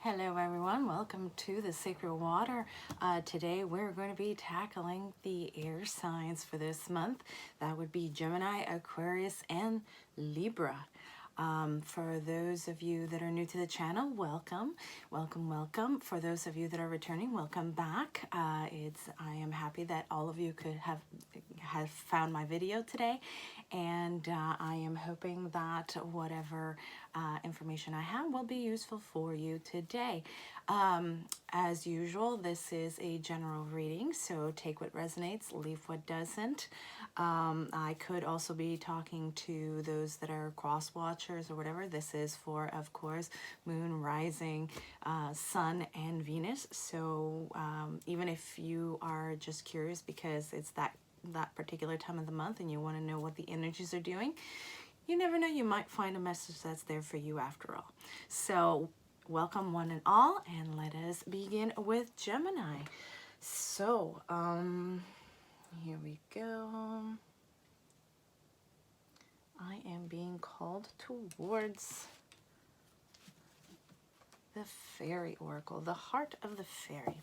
Hello everyone, welcome to the Sacred Water. Today we're going to be tackling the air signs for this month. That would be Gemini, Aquarius, and Libra. For those of you that are new to the channel, welcome, welcome, welcome. For those of you that are returning, welcome back. I am happy that all of you could have found my video today, and I am hoping that whatever information I have will be useful for you today. As usual, this is a general reading, so take what resonates, leave what doesn't. I could also be talking to those that are cross watchers or whatever. This is for, of course, moon, rising, sun, and Venus. So even if you are just curious because it's that particular time of the month and you want to know what the energies are doing, you never know, you might find a message that's there for you after all. So welcome one and all, and let us begin with Gemini. So here we go. I am being called towards the Fairy Oracle, the heart of the fairy.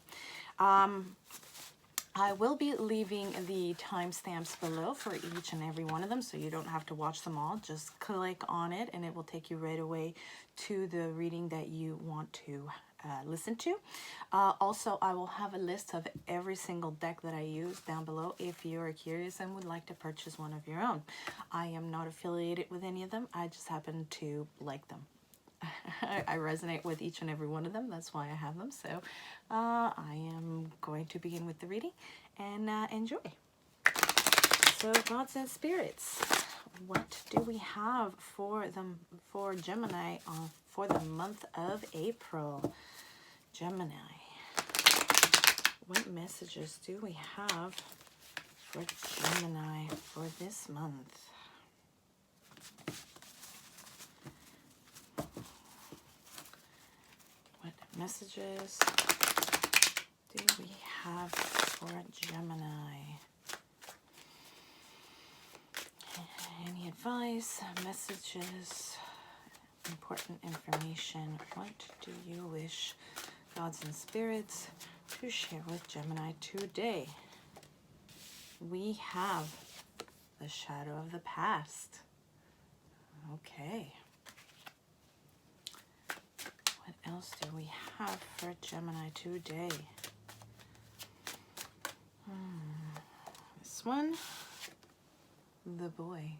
I will be leaving the timestamps below for each and every one of them, so you don't have to watch them all. Just click on it and it will take you right away to the reading that you want to listen to. Also, I will have a list of every single deck that I use down below if you are curious and would like to purchase one of your own. I am not affiliated with any of them. I just happen to like them. I resonate with each and every one of them. That's why I have them. So I am going to begin with the reading and enjoy. So gods and spirits, what do we have for them for Gemini for the month of April? Gemini, what messages do we have for Gemini for this month? What messages do we have for Gemini? Any advice, messages, important information? What do you wish gods and spirits to share with Gemini today? We have the shadow of the past. Okay. What else do we have for Gemini today? This one, the boy.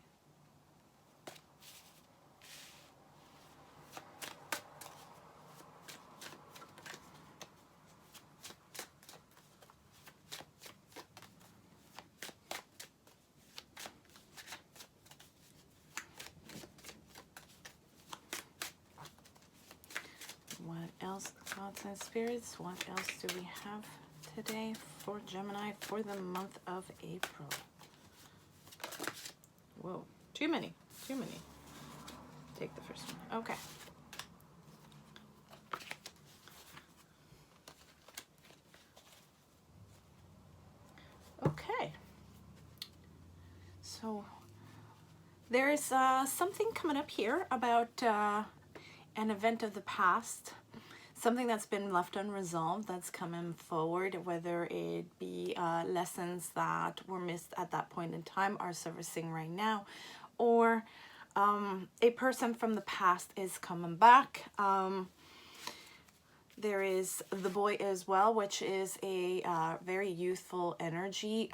What else, gods and spirits? What else do we have today for Gemini for the month of April? Whoa, too many. Take the first one. Okay. Okay. So there is something coming up here about an event of the past, something that's been left unresolved that's coming forward, whether it be lessons that were missed at that point in time are surfacing right now, or a person from the past is coming back. There is the boy as well, which is a very youthful energy.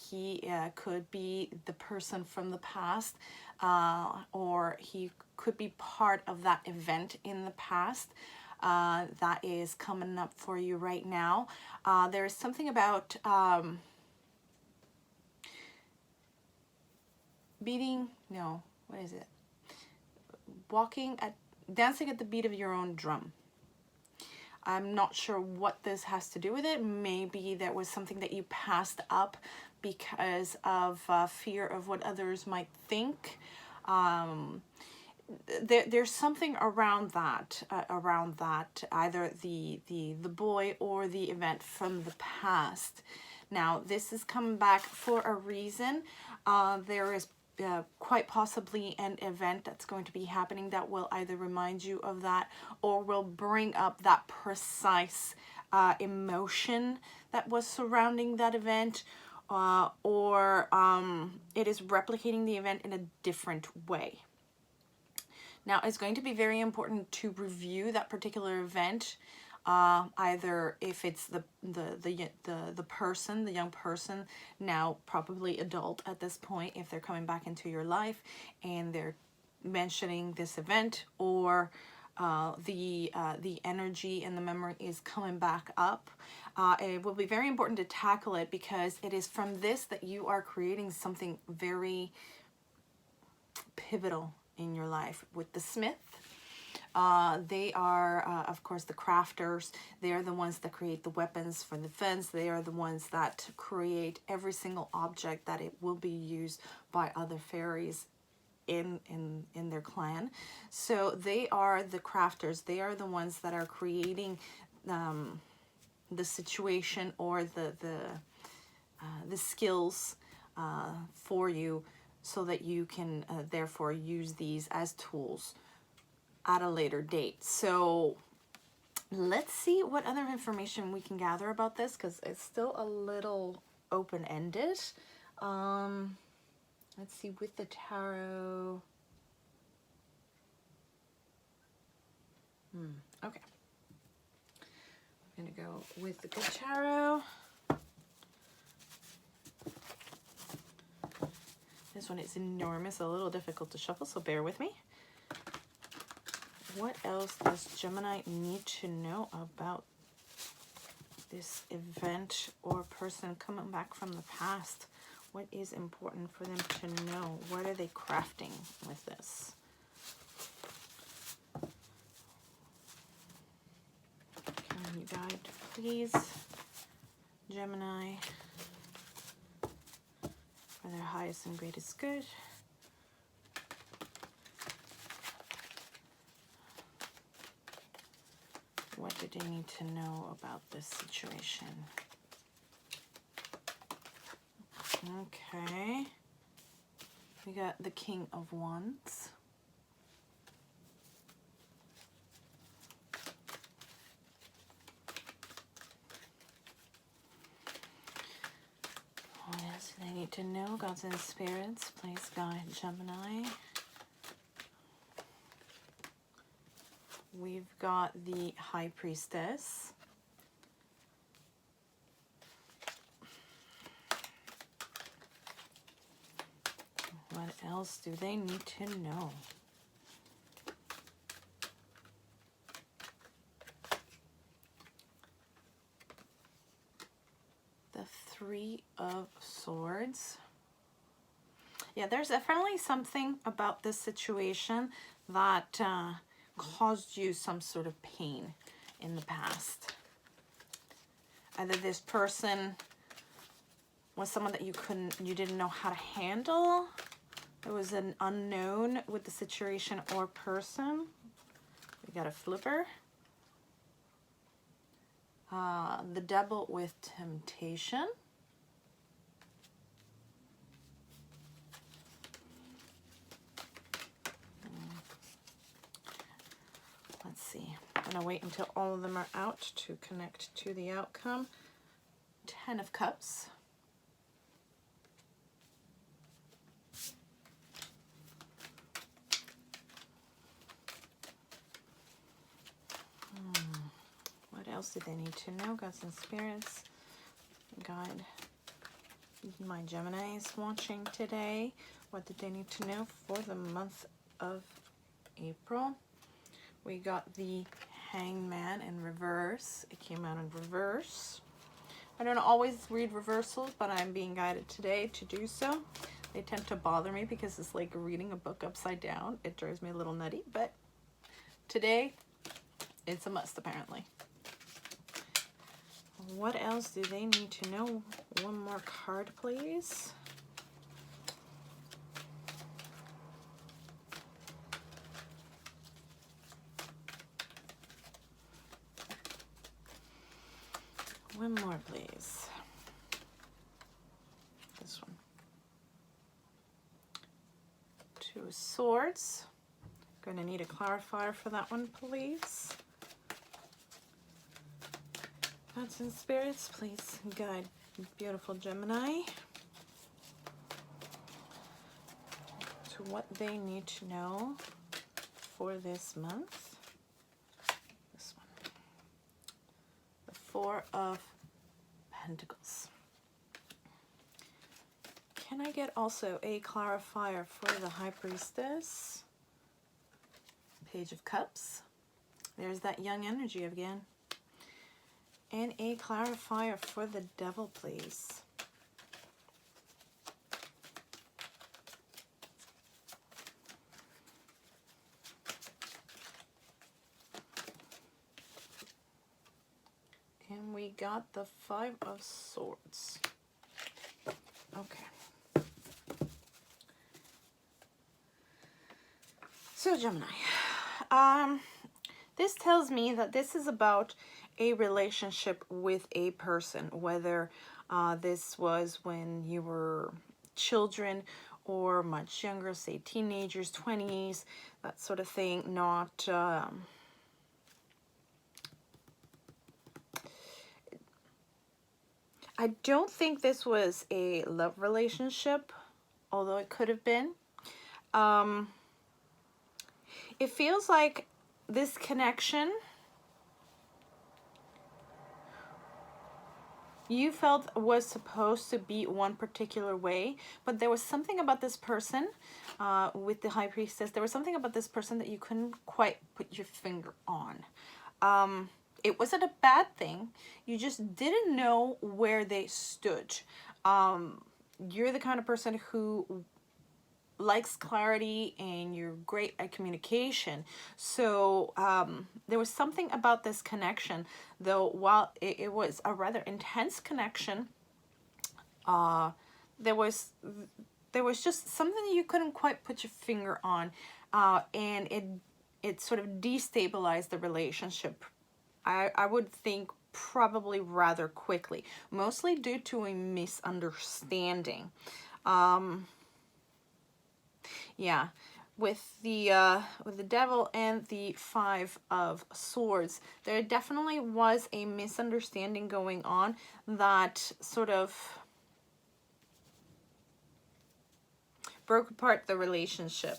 He could be the person from the past, or he could be part of that event in the past that is coming up for you right now. There is something about dancing at the beat of your own drum. I'm not sure what this has to do with it. Maybe there was something that you passed up because of fear of what others might think. There's something around that, either the boy or the event from the past. Now, this is coming back for a reason. There is quite possibly an event that's going to be happening that will either remind you of that or will bring up that precise emotion that was surrounding that event, or it is replicating the event in a different way. Now, it's going to be very important to review that particular event, either if it's the person, the young person, now probably adult at this point, if they're coming back into your life and they're mentioning this event, or the energy and the memory is coming back up. It will be very important to tackle it, because it is from this that you are creating something very pivotal in your life. With the smith, they are, of course, the crafters. They are the ones that create the weapons for defense. They are the ones that create every single object that it will be used by other fairies in their clan. So they are the crafters. They are the ones that are creating the situation or the skills for you, so that you can therefore use these as tools at a later date. So let's see what other information we can gather about this, because it's still a little open-ended. Let's see, with the tarot. Okay. I'm going to go with the good tarot. This one is enormous, a little difficult to shuffle, so bear with me. What else does Gemini need to know about this event or person coming back from the past? What is important for them to know? What are they crafting with this? Can you guide, please, Gemini, for their highest and greatest good? What do they need to know about this situation? Okay. We got the King of Wands. What else do they need to know? Gods and spirits, please guide Gemini. We've got the High Priestess. What else do they need to know? The Three of Swords. Yeah, there's definitely something about this situation that caused you some sort of pain in the past. Either this person was someone that you didn't know how to handle. It was an unknown with the situation or person. We got a flipper. The Devil with Temptation. Let's see. I'm going to wait until all of them are out to connect to the outcome. 10 of Cups. What else did they need to know? Gods and spirits, guide my Geminis watching today. What did they need to know for the month of April? We got the Hangman in reverse. It came out in reverse. I don't always read reversals, but I'm being guided today to do so. They tend to bother me because it's like reading a book upside down. It drives me a little nutty, but today it's a must apparently. What else do they need to know? One more card, please. One more, please. This one. Swords. Going to need a clarifier for that one, please. Gods and spirits, please guide beautiful Gemini to what they need to know for this month. This one. The Four of Pentacles. Can I get also a clarifier for the High Priestess? Page of Cups. There's that young energy again. And a clarifier for the Devil, please. And we got the Five of Swords. Okay. So Gemini, this tells me that this is about a relationship with a person, whether this was when you were children or much younger, say teenagers, 20s, that sort of thing. Not I don't think this was a love relationship, although it could have been. It feels like this connection you felt was supposed to be one particular way, but there was something about this person with the High Priestess. There was something about this person that you couldn't quite put your finger on. It wasn't a bad thing. You just didn't know where they stood. You're the kind of person who likes clarity and you're great at communication. So there was something about this connection, though while it was a rather intense connection, there was just something you couldn't quite put your finger on, and it sort of destabilized the relationship. I would think probably rather quickly, mostly due to a misunderstanding. Yeah, with the Devil and the Five of Swords, there definitely was a misunderstanding going on that sort of broke apart the relationship.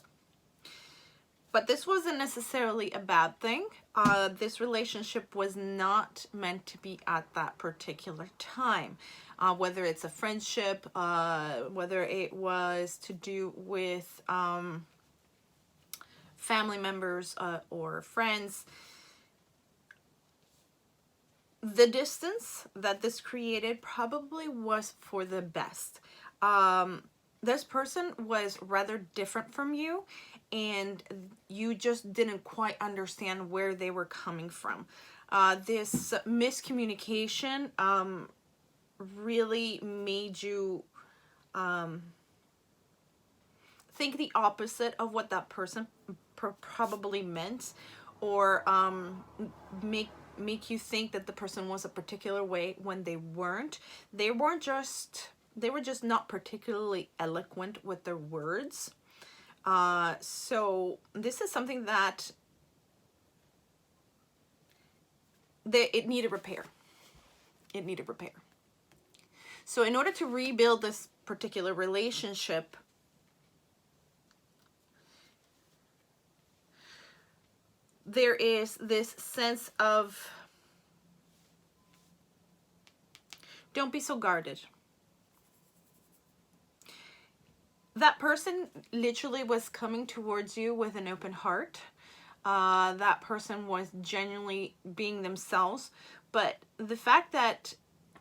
But this wasn't necessarily a bad thing. This relationship was not meant to be at that particular time. Whether it's a friendship, whether it was to do with family members or friends. The distance that this created probably was for the best. This person was rather different from you, and you just didn't quite understand where they were coming from. This miscommunication really made you think the opposite of what that person probably meant, or make you think that the person was a particular way when they weren't. They were just not particularly eloquent with their words. So this is something that it needed repair. It needed repair. So in order to rebuild this particular relationship, there is this sense of don't be so guarded. That person literally was coming towards you with an open heart. That person was genuinely being themselves. But the fact that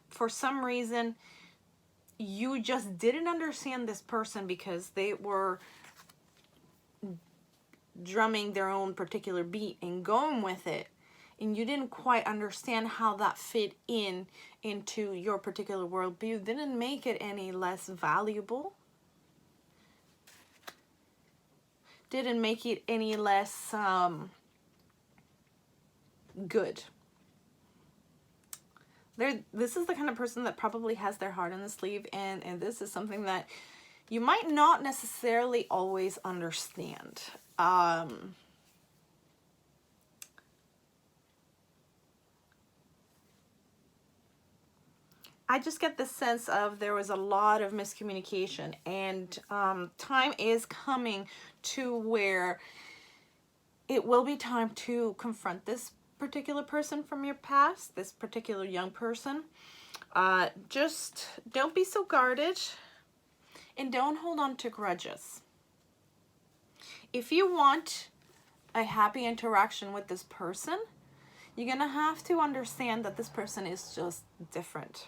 for some reason you just didn't understand this person because they were drumming their own particular beat and going with it, and you didn't quite understand how that fit into your particular worldview, didn't make it any less valuable. Didn't make it any less good. This is the kind of person that probably has their heart on the sleeve, and this is something that you might not necessarily always understand. I just get the sense of there was a lot of miscommunication, and time is coming to where it will be time to confront this particular person from your past, this particular young person. Just don't be so guarded, and don't hold on to grudges. If you want a happy interaction with this person, you're gonna have to understand that this person is just different.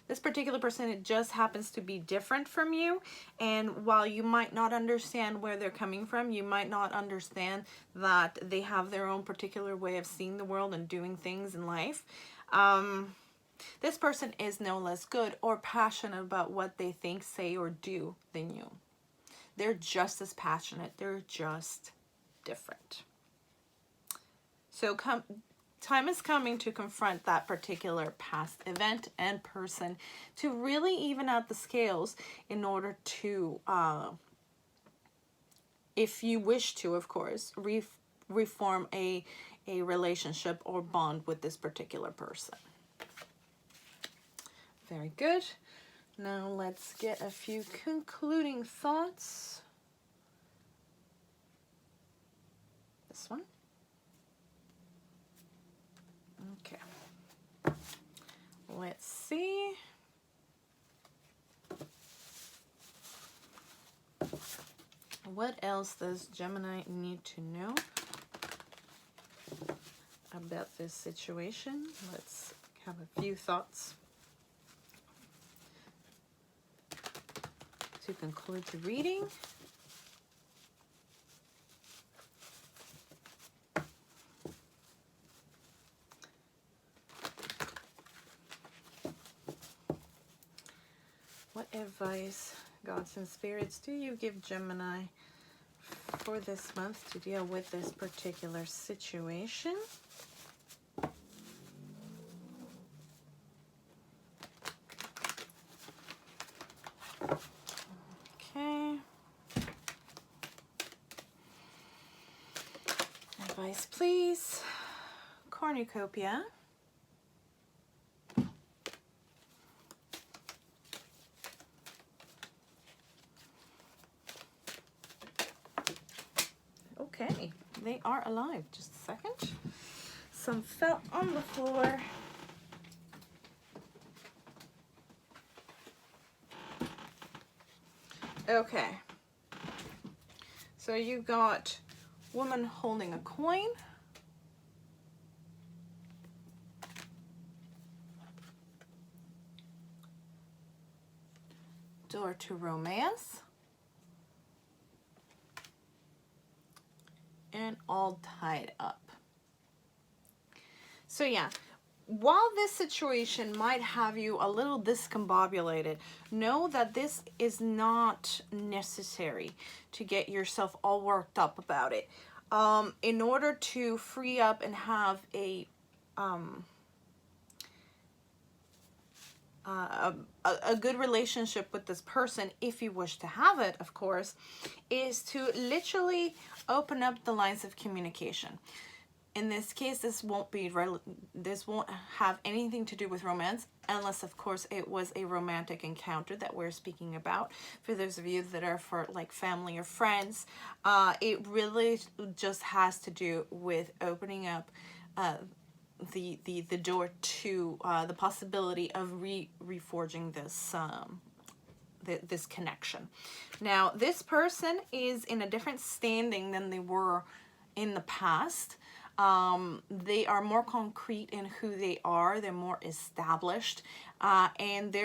This particular person, it just happens to be different from you, and while you might not understand where they're coming from, you might not understand that they have their own particular way of seeing the world and doing things in life. This person is no less good or passionate about what they think, say, or do than you. They're just as passionate. They're just different. So time is coming to confront that particular past event and person to really even out the scales in order to, if you wish to, of course, reform a relationship or bond with this particular person. Very good. Now let's get a few concluding thoughts. This one. Okay. Let's see. What else does Gemini need to know about this situation? Let's have a few thoughts to conclude the reading. What advice, gods and spirits, do you give Gemini for this month to deal with this particular situation? Okay. Advice, please. Cornucopia. Okay, they are alive. Just a second. Some fell on the floor. Okay. So you got woman holding a coin. Door to romance. And all tied up. So yeah, while this situation might have you a little discombobulated, know that this is not necessary to get yourself all worked up about it. In order to free up and have a good relationship with this person, if you wish to have it, of course, is to literally open up the lines of communication. In this case, this won't have anything to do with romance, unless of course it was a romantic encounter that we're speaking about. For those of you that are for like family or friends, it really just has to do with opening up the door to the possibility of reforging this this connection. Now, this person is in a different standing than they were in the past. They are more concrete in who they are. They're more established, and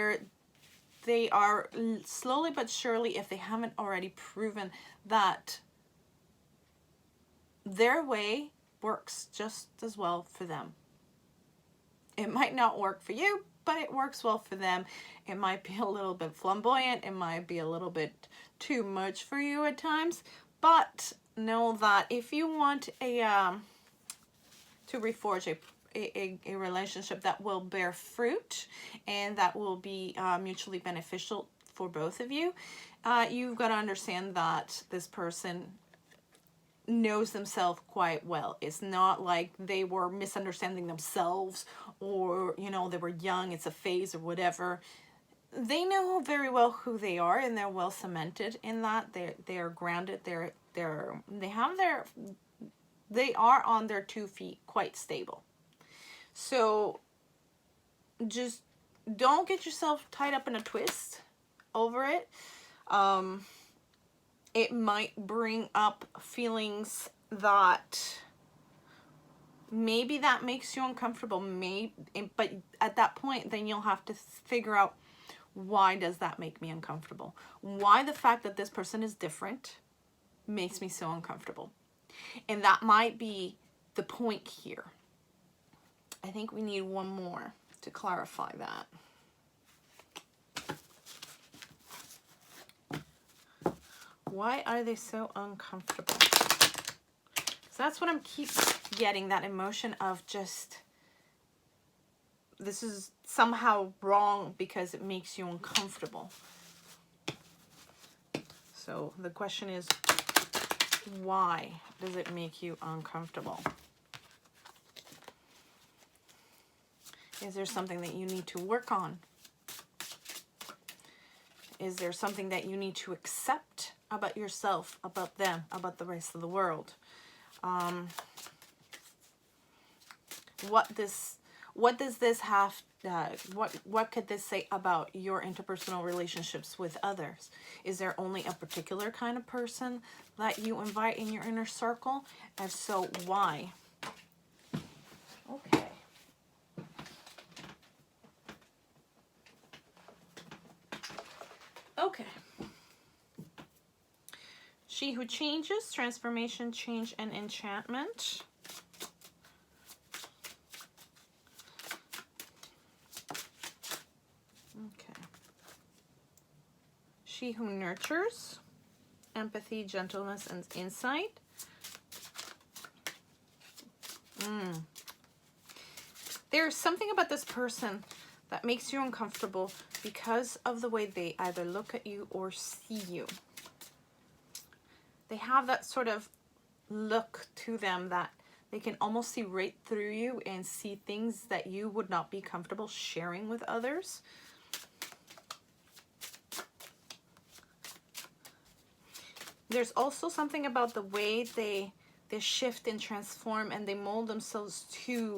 they are slowly but surely, if they haven't already proven that their way works just as well for them. It might not work for you, but it works well for them. It might be a little bit flamboyant. It might be a little bit too much for you at times, but know that if you want a to reforge a relationship that will bear fruit and that will be mutually beneficial for both of you. You've got to understand that this person knows themselves quite well. It's not like they were misunderstanding themselves, or you know, they were young, it's a phase or whatever. They know very well who they are, and they're well cemented in that. They're grounded. They are on their 2 feet, quite stable. So just don't get yourself tied up in a twist over it. It might bring up feelings that maybe that makes you uncomfortable, but at that point, then you'll have to figure out, why does that make me uncomfortable? Why the fact that this person is different makes me so uncomfortable? And that might be the point here. I think we need one more to clarify that. Why are they so uncomfortable? So that's what I'm keep getting, that emotion of just, this is somehow wrong because it makes you uncomfortable. So the question is, why does it make you uncomfortable? Is there something that you need to work on? Is there something that you need to accept about yourself, about them, about the rest of the world? What does this have? What could this say about your interpersonal relationships with others? Is there only a particular kind of person that you invite in your inner circle? If so, why? Okay. Okay. She who changes, transformation, change, and enchantment. Okay. She who nurtures, empathy, gentleness, and insight. There's something about this person that makes you uncomfortable because of the way they either look at you or see you. They have that sort of look to them that they can almost see right through you and see things that you would not be comfortable sharing with others. There's also something about the way they shift and transform and they mold themselves to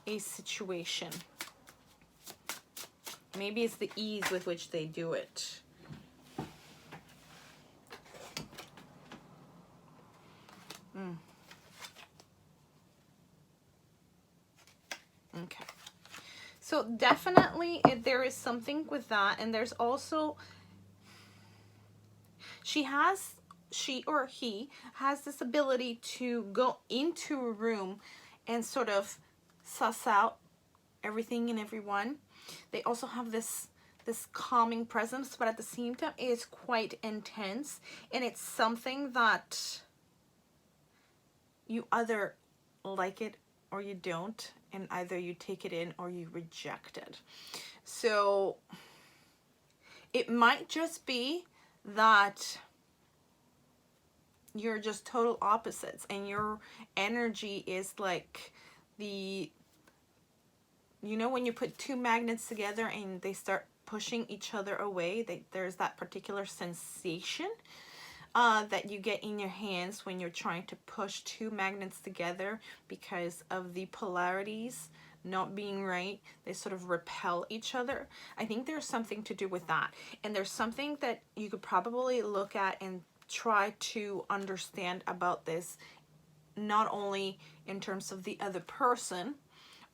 a situation. Maybe it's the ease with which they do it. Okay. So definitely there is something with that. And there's also, she or he has this ability to go into a room and sort of suss out everything and everyone. They also have this calming presence, but at the same time it is quite intense, and it's something that you either like it or you don't, and either you take it in or you reject it. So it might just be that you're just total opposites, and your energy is like the, you know, when you put 2 magnets together and they start pushing each other away, there's that particular sensation that you get in your hands when you're trying to push 2 magnets together because of the polarities not being right. They sort of repel each other. I think there's something to do with that. And there's something that you could probably look at and try to understand about this, not only in terms of the other person,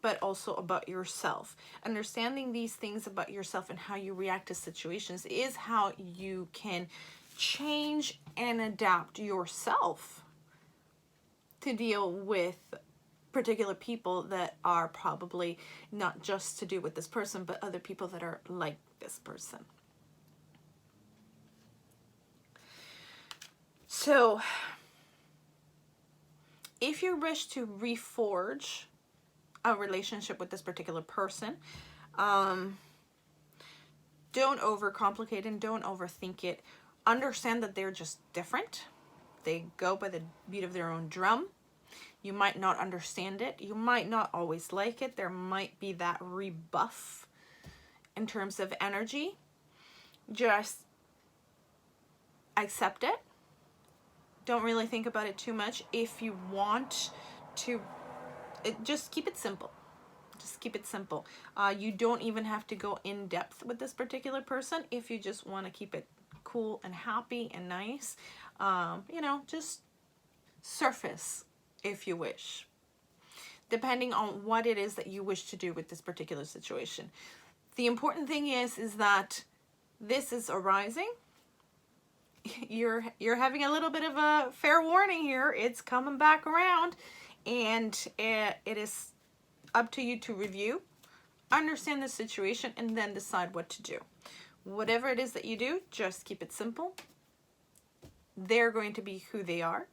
but also about yourself. Understanding these things about yourself and how you react to situations is how you can change and adapt yourself to deal with particular people that are probably not just to do with this person, but other people that are like this person. So if you wish to reforge a relationship with this particular person. Don't overcomplicate and don't overthink it. Understand that they're just different. They go by the beat of their own drum. You might not understand it. You might not always like it. There might be that rebuff in terms of energy. Just accept it. Don't really think about it too much. If you want to, just keep it simple. Just keep it simple. You don't even have to go in depth with this particular person if you just want to keep it cool and happy and nice. You know, just surface if you wish, depending on what it is that you wish to do with this particular situation. The important thing is that this is arising. You're having a little bit of a fair warning here. It's coming back around, and it is up to you to review, understand the situation, and then decide what to do. Whatever it is that you do, just keep it simple. They're going to be who they are.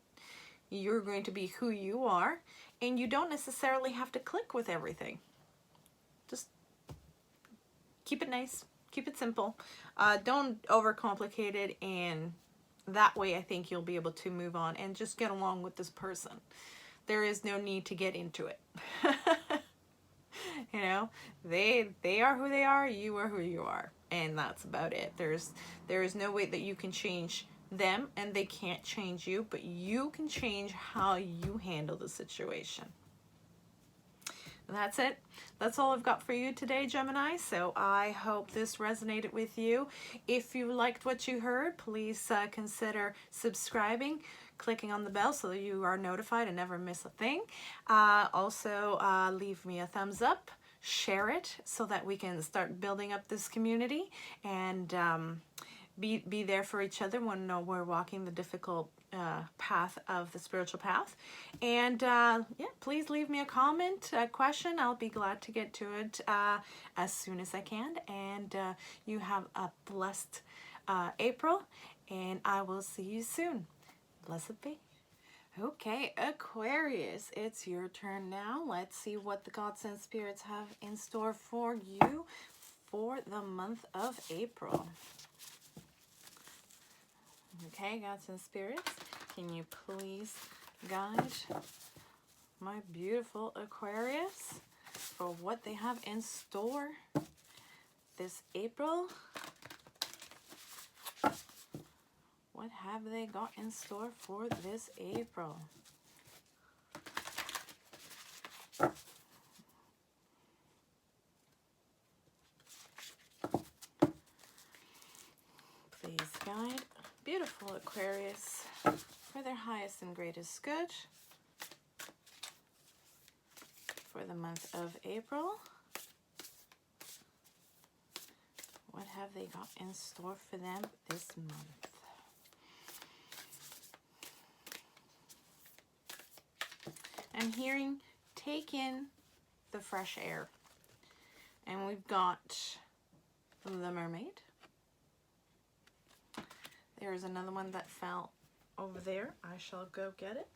You're going to be who you are, and you don't necessarily have to click with everything. Just keep it nice, keep it simple. Don't overcomplicate it, and that way I think you'll be able to move on and just get along with this person. There is no need to get into it. You know, they are who they are, you are who you are, and that's about it. There is no way that you can change them, and they can't change you, but you can change how you handle the situation. And that's it. That's all I've got for you today, Gemini. So I hope this resonated with you. If you liked what you heard, please consider subscribing, clicking on the bell so that you are notified and never miss a thing. Also, leave me a thumbs up, share it so that we can start building up this community, and be there for each other when we're walking the difficult path of the spiritual path. And yeah, please leave me a comment, a question. I'll be glad to get to it as soon as I can. And you have a blessed April, and I will see you soon. Blessed be. Okay, Aquarius, it's your turn now. Let's see what the gods and spirits have in store for you for the month of April. Okay, gods and spirits, can you please guide my beautiful Aquarius for what they have in store this April? What have they got in store for this April? Please guide beautiful Aquarius for their highest and greatest good for the month of April. What have they got in store for them this month? I'm hearing take in the fresh air. And we've got the mermaid. There's another one that fell over there. I shall go get it.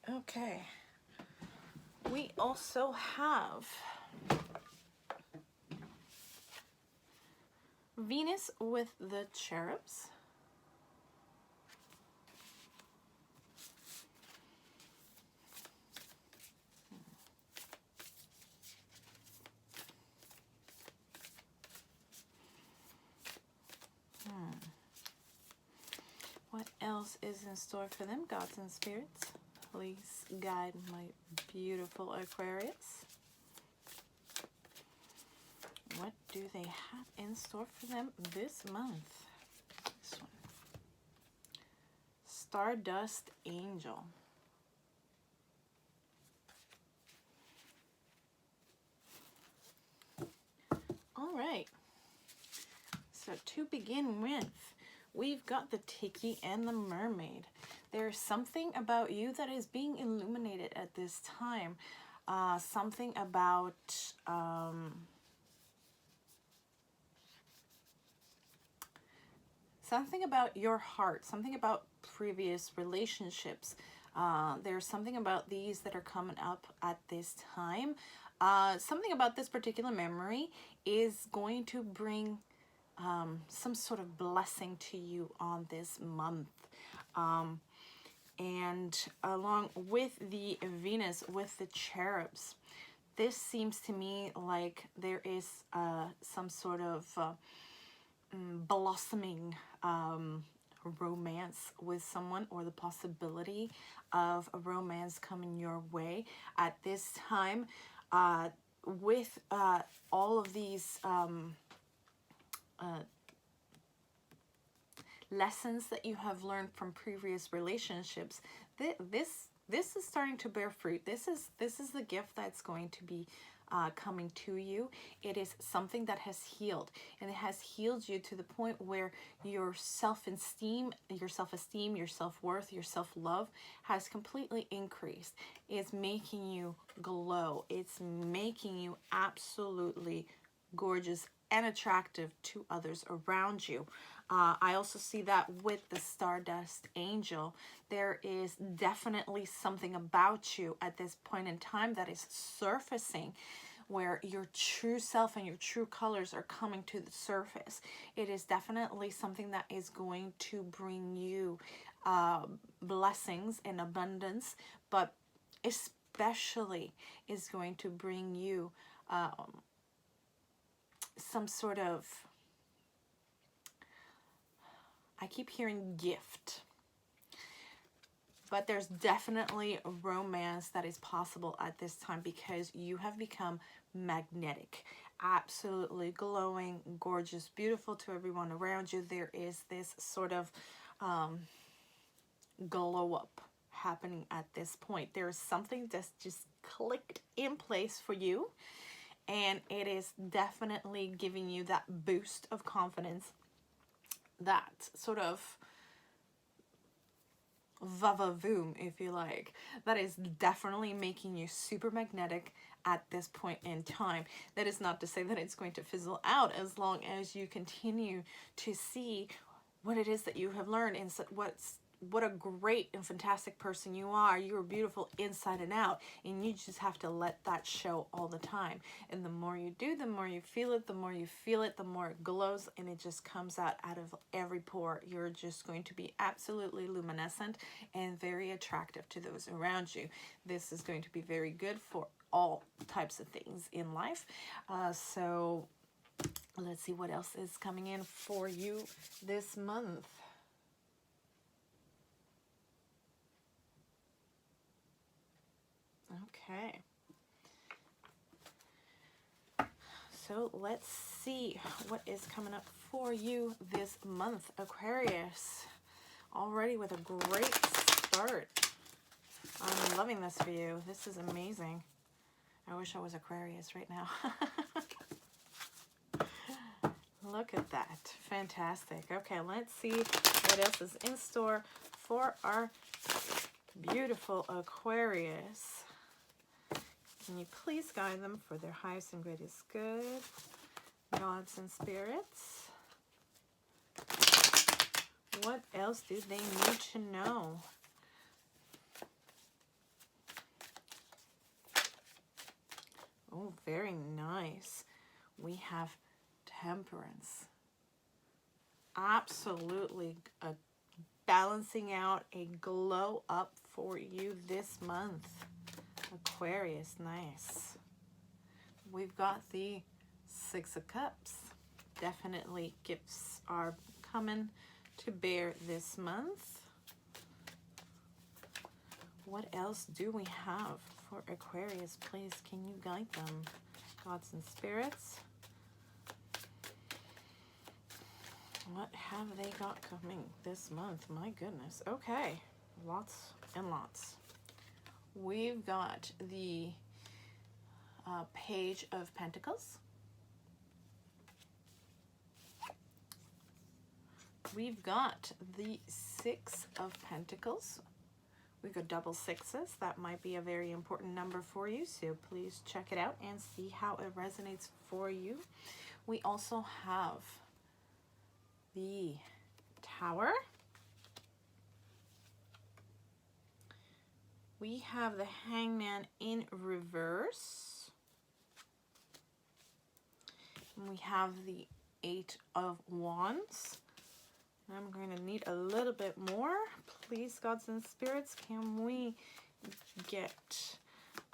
Okay. We also have Venus with the cherubs. What else is in store for them, gods and spirits? Please guide my beautiful Aquarius. What do they have in store for them this month? This one. Stardust Angel. All right. So to begin with, we've got the Tiki and the Mermaid. There's something about you that is being illuminated at this time. Something about something about your heart, something about previous relationships. There's something about these that are coming up at this time. Something about this particular memory is going to bring some sort of blessing to you on this month. And along with the Venus, with the cherubs, this seems to me like there is some sort of blossoming romance with someone, or the possibility of a romance coming your way at this time, with all of these lessons that you have learned from previous relationships. This is starting to bear fruit. This is the gift that's going to be coming to you. It is something that has healed, and it has healed you to the point where your self-esteem, your self-worth, your self-love has completely increased. It's making you glow. It's making you absolutely gorgeous and attractive to others around you. I also see that with the Stardust Angel. There is definitely something about you at this point in time that is surfacing, where your true self and your true colors are coming to the surface. It is definitely something that is going to bring you blessings and abundance, but especially is going to bring you some sort of, I keep hearing gift, but there's definitely a romance that is possible at this time, because you have become magnetic, absolutely glowing, gorgeous, beautiful to everyone around you. There is this sort of glow up happening at this point. There is something that's just clicked in place for you, and it is definitely giving you that boost of confidence, that sort of va-va-voom, if you like, that is definitely making you super magnetic at this point in time. That is not to say that it's going to fizzle out, as long as you continue to see what it is that you have learned, and what a great and fantastic person you are. You are beautiful inside and out, and you just have to let that show all the time. And the more you do, the more you feel it, the more you feel it, the more it glows, and it just comes out of every pore. You're just going to be absolutely luminescent and very attractive to those around you. This is going to be very good for all types of things in life. So let's see what else is coming in for you this month. Okay, so let's see what is coming up for you this month, Aquarius. Already with a great start. I'm loving this for you. This is amazing. I wish I was Aquarius right now. Look at that. Fantastic. Okay, let's see what else is in store for our beautiful Aquarius. Can you please guide them for their highest and greatest good, gods and spirits? What else do they need to know? Oh, very nice. We have Temperance. Absolutely balancing out a glow up for you this month, Aquarius. Nice. We've got the Six of Cups. Definitely gifts are coming to bear this month. What else do we have for Aquarius? Please, can you guide them, gods and spirits? What have they got coming this month? My goodness. Okay, lots and lots. We've got the Page of Pentacles. We've got the Six of Pentacles. We've got double sixes. That might be a very important number for you, so please check it out and see how it resonates for you. We also have the Tower. We have the Hangman in reverse. And we have the Eight of Wands. And I'm going to need a little bit more. Please, gods and spirits, can we get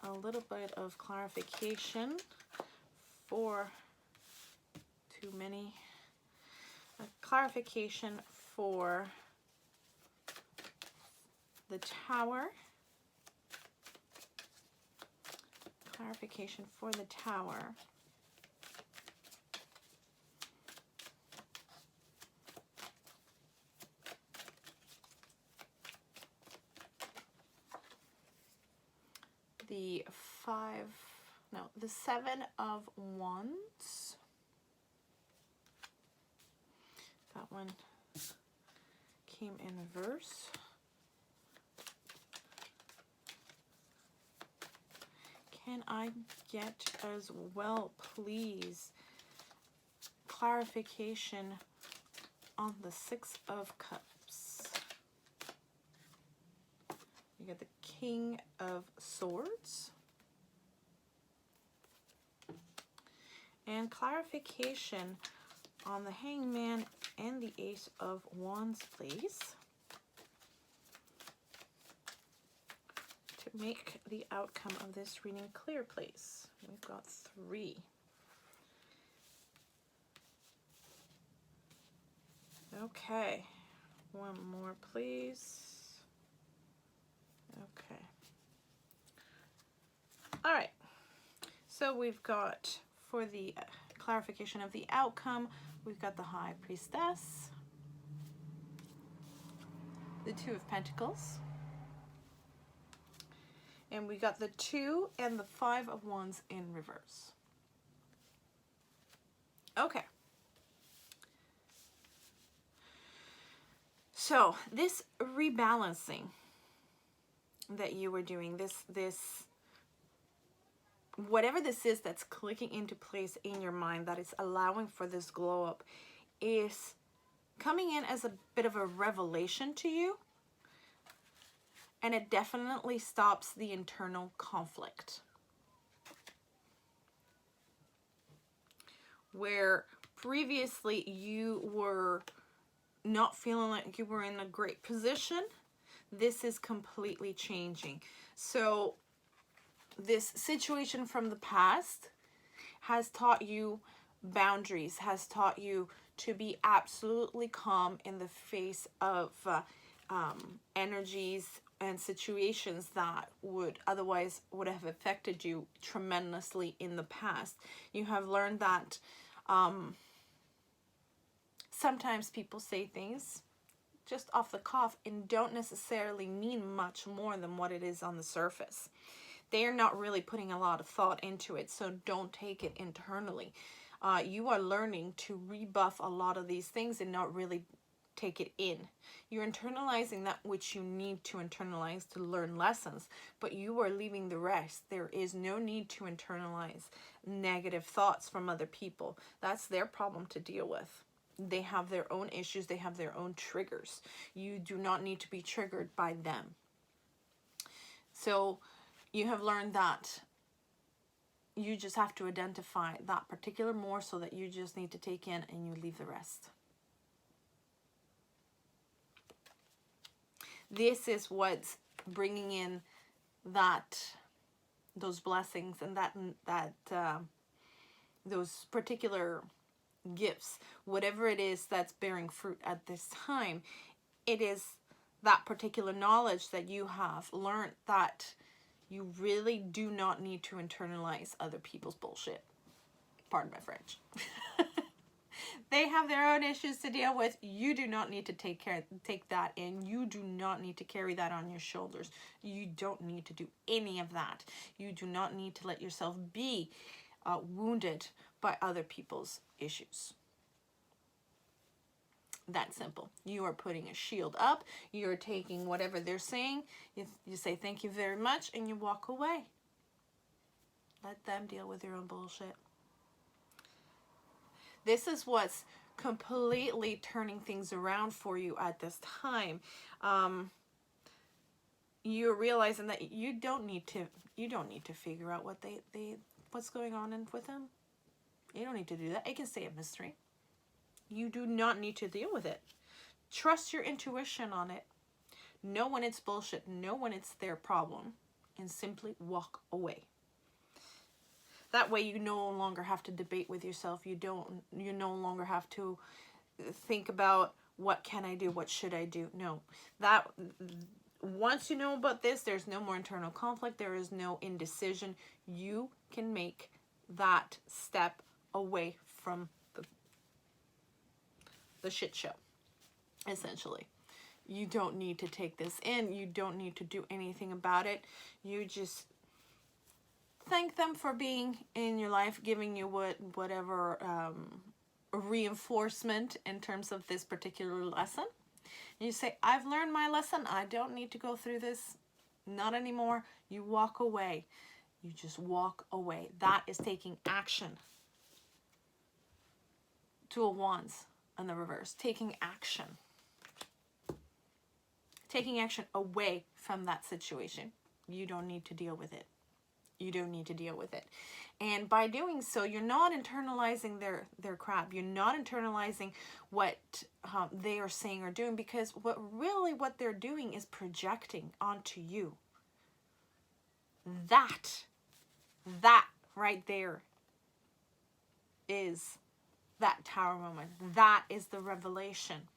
a little bit of clarification for too many? A clarification for the Tower. Clarification for the Tower. The the Seven of Wands. That one came in reverse. Can I get as well, please, clarification on the Six of Cups? You get the King of Swords. And clarification on the Hangman and the Ace of Wands, please, to make the outcome of this reading clear, please. We've got 3. Okay, one more, please. Okay. All right, so we've got, for the clarification of the outcome, we've got the High Priestess, the Two of Pentacles, and we got the 2 and the 5 of Wands in reverse. Okay. So this rebalancing that you were doing, this whatever this is that's clicking into place in your mind, that is allowing for this glow up, is coming in as a bit of a revelation to you, and it definitely stops the internal conflict. Where previously you were not feeling like you were in a great position, this is completely changing. So this situation from the past has taught you boundaries, has taught you to be absolutely calm in the face of energies and situations that would have affected you tremendously in the past. You have learned that sometimes people say things just off the cuff and don't necessarily mean much more than what it is on the surface. They're not really putting a lot of thought into it, so don't take it internally. You are learning to rebuff a lot of these things and not really take it in. You're internalizing that which you need to internalize to learn lessons, but you are leaving the rest. There is no need to internalize negative thoughts from other people. That's their problem to deal with. They have their own issues. They have their own triggers. You do not need to be triggered by them. So you have learned that you just have to identify that particular morsel that you just need to take in, and you leave the rest. This is what's bringing in those blessings and those particular gifts. Whatever it is that's bearing fruit at this time, it is that particular knowledge that you have learned that you really do not need to internalize other people's bullshit. Pardon my French. They have their own issues to deal with. You do not need to take that in. You do not need to carry that on your shoulders. You don't need to do any of that. You do not need to let yourself be wounded by other people's issues. That simple. You are putting a shield up. You're taking whatever they're saying. You say thank you very much and you walk away. Let them deal with their own bullshit. This is what's completely turning things around for you at this time. You're realizing that you don't need to figure out what's going on with them. You don't need to do that. It can stay a mystery. You do not need to deal with it. Trust your intuition on it. Know when it's bullshit. Know when it's their problem. And simply walk away. That way you no longer have to debate with yourself. You no longer have to think about what can I do? What should I do? No. Once you know about this, there's no more internal conflict. There is no indecision. You can make that step away from the shit show, essentially. You don't need to take this in. You don't need to do anything about it. You just thank them for being in your life, giving you whatever reinforcement in terms of this particular lesson. And you say, I've learned my lesson. I don't need to go through this. Not anymore. You walk away. You just walk away. That is taking action. Two of Wands on the reverse. Taking action. Taking action away from that situation. You don't need to deal with it. You don't need to deal with it. And by doing so, you're not internalizing their crap. You're not internalizing what they are saying or doing, because what they're doing is projecting onto you. That right there is that Tower moment. That is the revelation.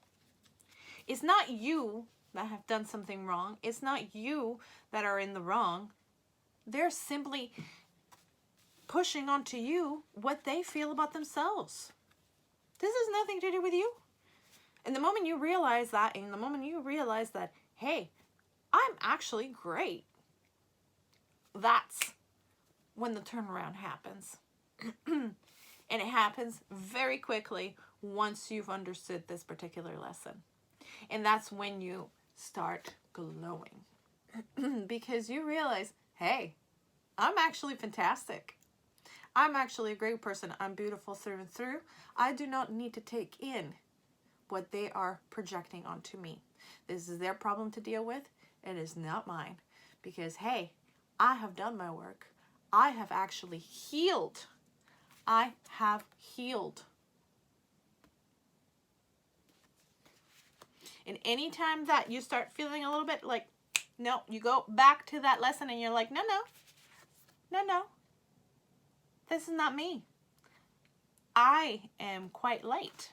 It's not you that have done something wrong. It's not you that are in the wrong. They're simply pushing onto you what they feel about themselves. This has nothing to do with you. And the moment you realize that, hey, I'm actually great, that's when the turnaround happens. And it happens very quickly once you've understood this particular lesson. And that's when you start glowing. Because you realize, hey, I'm actually fantastic. I'm actually a great person. I'm beautiful through and through. I do not need to take in what they are projecting onto me. This is their problem to deal with. It is not mine. Because, hey, I have done my work. I have actually healed. I have healed. And anytime that you start feeling a little bit like, no, you go back to that lesson and you're like, no, this is not me. I am quite light.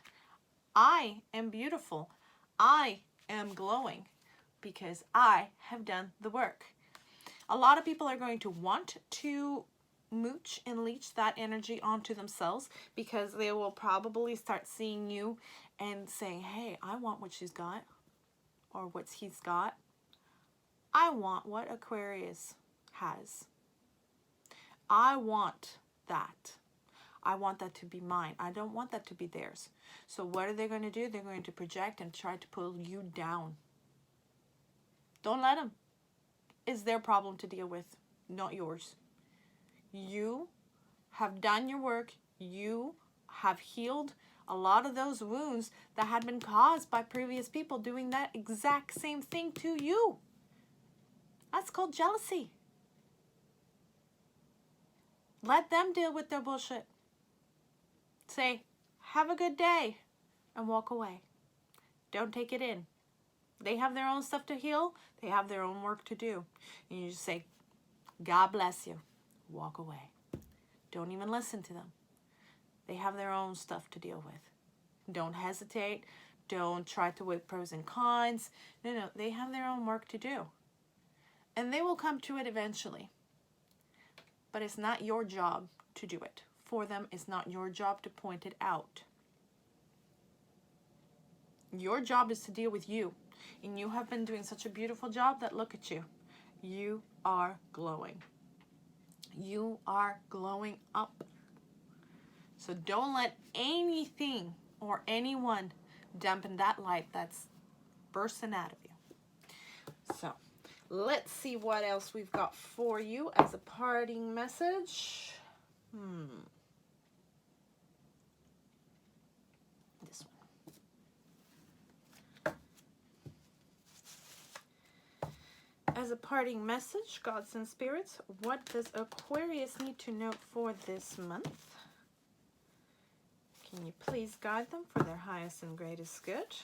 I am beautiful. I am glowing because I have done the work. A lot of people are going to want to mooch and leech that energy onto themselves, because they will probably start seeing you and saying, hey, I want what she's got or what he's got. I want what Aquarius has. I want that. I want that to be mine. I don't want that to be theirs. So what are they going to do? They're going to project and try to pull you down. Don't let them. It's their problem to deal with, not yours. You have done your work. You have healed a lot of those wounds that had been caused by previous people doing that exact same thing to you. That's called jealousy. Let them deal with their bullshit. Say, have a good day, and walk away. Don't take it in. They have their own stuff to heal. They have their own work to do. And you just say, God bless you. Walk away. Don't even listen to them. They have their own stuff to deal with. Don't hesitate. Don't try to weigh pros and cons. No, they have their own work to do. And they will come to it eventually. But it's not your job to do it. For them, it's not your job to point it out. Your job is to deal with you. And you have been doing such a beautiful job that look at you. You are glowing. You are glowing up. So don't let anything or anyone dampen that light that's bursting out of you. So let's see what else we've got for you as a parting message. This as a parting message, gods and spirits, what does Aquarius need to know for this month? Can you please guide them for their highest and greatest good?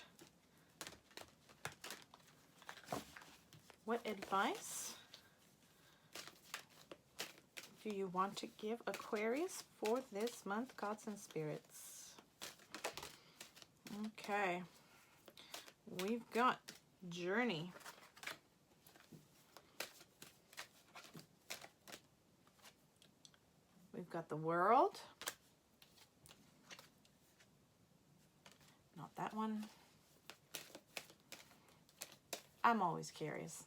What advice do you want to give Aquarius for this month, gods and spirits? Okay. We've got Journey. We've got the World. Not that one. I'm always curious.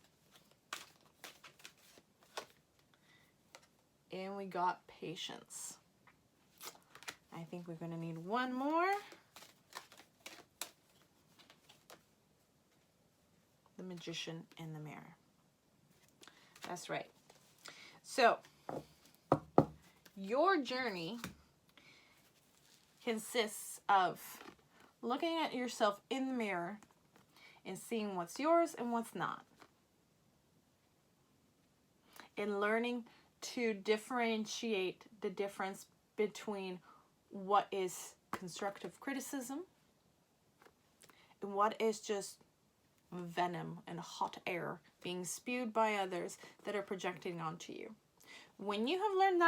And we got Patience. I think we're going to need one more. The Magician in the Mirror. That's right. So, your journey consists of looking at yourself in the mirror and seeing what's yours and what's not. And learning to differentiate the difference between what is constructive criticism and what is just venom and hot air being spewed by others that are projecting onto you. When you have learned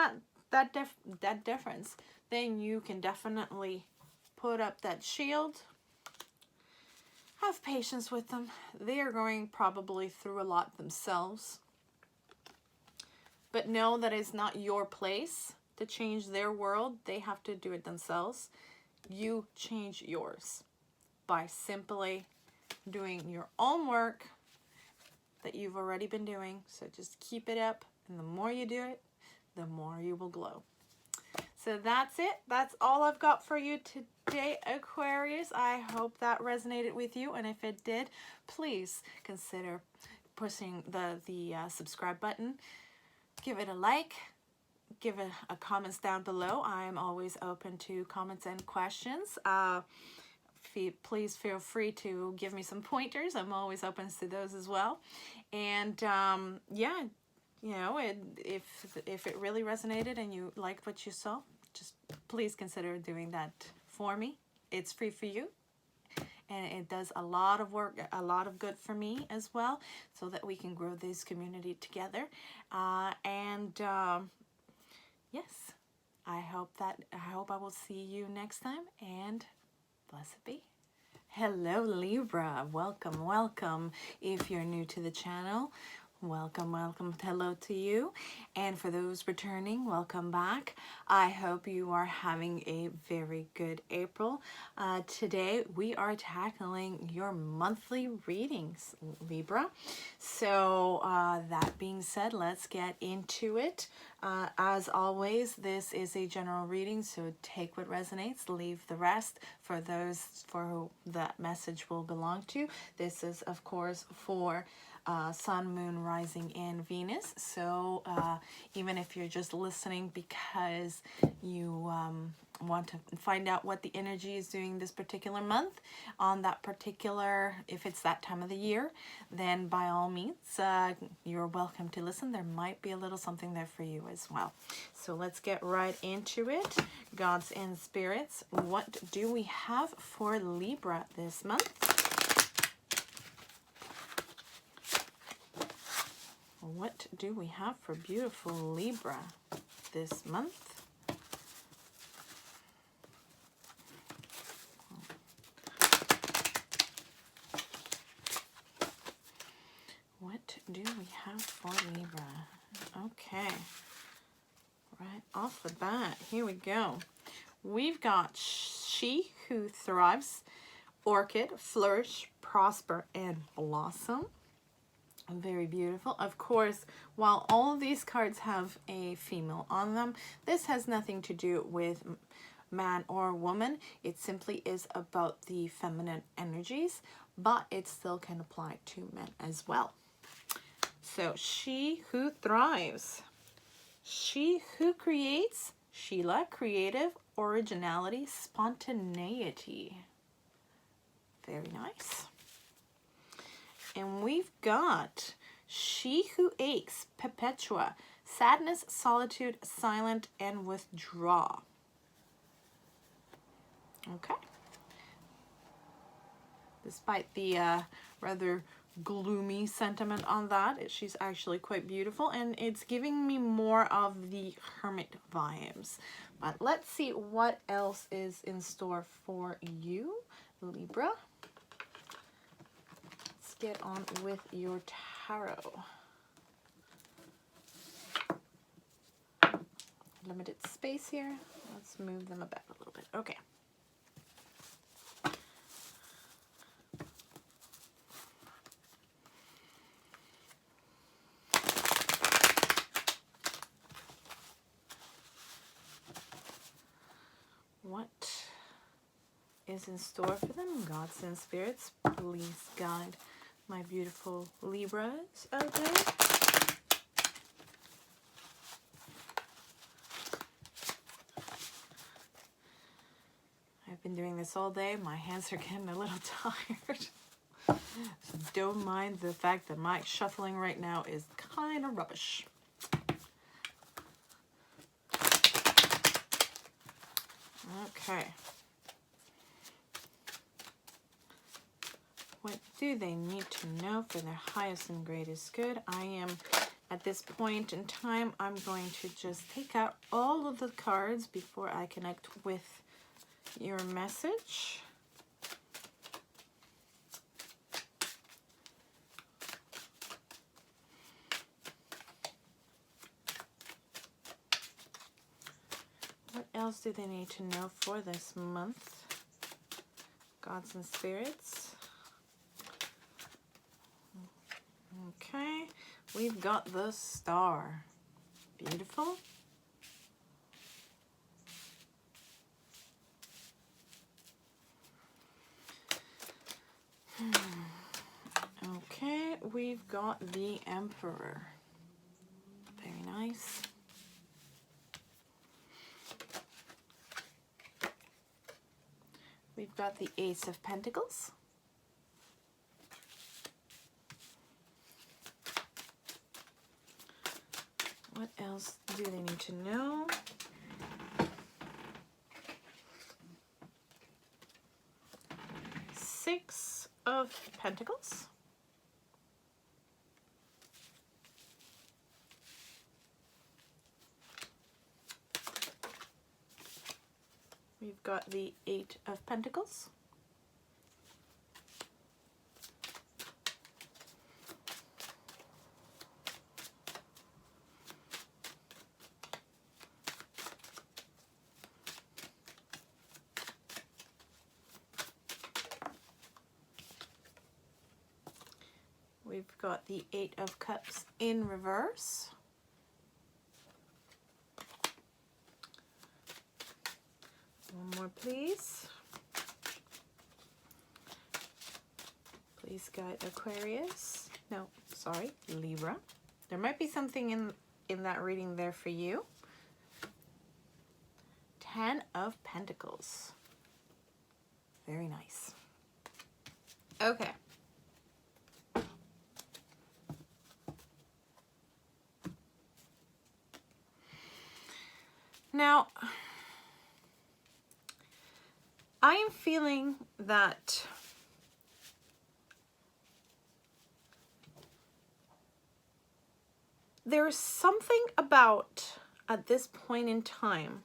that difference, then you can definitely put up that shield. Have patience with them. They are going probably through a lot themselves. But know that it's not your place to change their world. They have to do it themselves. You change yours by simply doing your own work that you've already been doing. So just keep it up. And the more you do it, the more you will glow. So that's it. That's all I've got for you today, Aquarius. I hope that resonated with you. And if it did, please consider pushing the subscribe button. Give it a like. Give it a comments down below. I am always open to comments and questions. Please feel free to give me some pointers. I'm always open to those as well. And yeah, you know, if it really resonated and you liked what you saw, just please consider doing that for me. It's free for you. And it does a lot of work, a lot of good for me as well, so that we can grow this community together. Yes, I hope I will see you next time, and blessed be. Hello, Libra. Welcome, welcome. If you're new to the channel, welcome, welcome. Hello to you. And for those returning, welcome back. I hope you are having a very good April. Today, we are tackling your monthly readings, Libra. So that being said, let's get into it. As always, this is a general reading, so take what resonates, leave the rest for those for who that message will belong to. This is, of course, for Sun, Moon, Rising, and Venus. So even if you're just listening because you want to find out what the energy is doing this particular month on that particular, if it's that time of the year, then by all means, you're welcome to listen. There might be a little something there for you as well. So let's get right into it. Gods and spirits, what do we have for Libra this month? What do we have for beautiful Libra this month? What do we have for Libra? Okay, right off the bat, here we go. We've got She Who Thrives, Orchid, Flourish, Prosper, and Blossom. Very beautiful. Of course, while all of these cards have a female on them, this has nothing to do with man or woman. It simply is about the feminine energies, but it still can apply to men as well. So, She Who Thrives. She who creates, Sheila, creative, originality, spontaneity. Very nice. And we've got She who aches, Perpetua, sadness, solitude, silent, and withdraw. Okay. Despite the rather gloomy sentiment on that, she's actually quite beautiful, and it's giving me more of the hermit vibes. But let's see what else is in store for you, Libra. Let's get on with your tarot. Limited space here. Let's move them about a little bit. Okay. What is in store for them? Gods and spirits, please guide my beautiful Libras out there. I've been doing this all day. My hands are getting a little tired. So don't mind the fact that my shuffling right now is kind of rubbish. Okay. What do they need to know for their highest and greatest good? I am, at this point in time, I'm going to just take out all of the cards before I connect with your message. What else do they need to know for this month? Gods and spirits. Okay, we've got the Star. Beautiful. Okay, we've got the Emperor. Very nice. We've got the Ace of Pentacles. What else do they need to know? Six of Pentacles. We've got the Eight of Pentacles. We've got the Eight of Cups in reverse. One more, please. Please guide Aquarius. No, sorry, Libra. There might be something in that reading there for you. Ten of Pentacles. Very nice. Okay. Now, I am feeling that there is something about, at this point in time,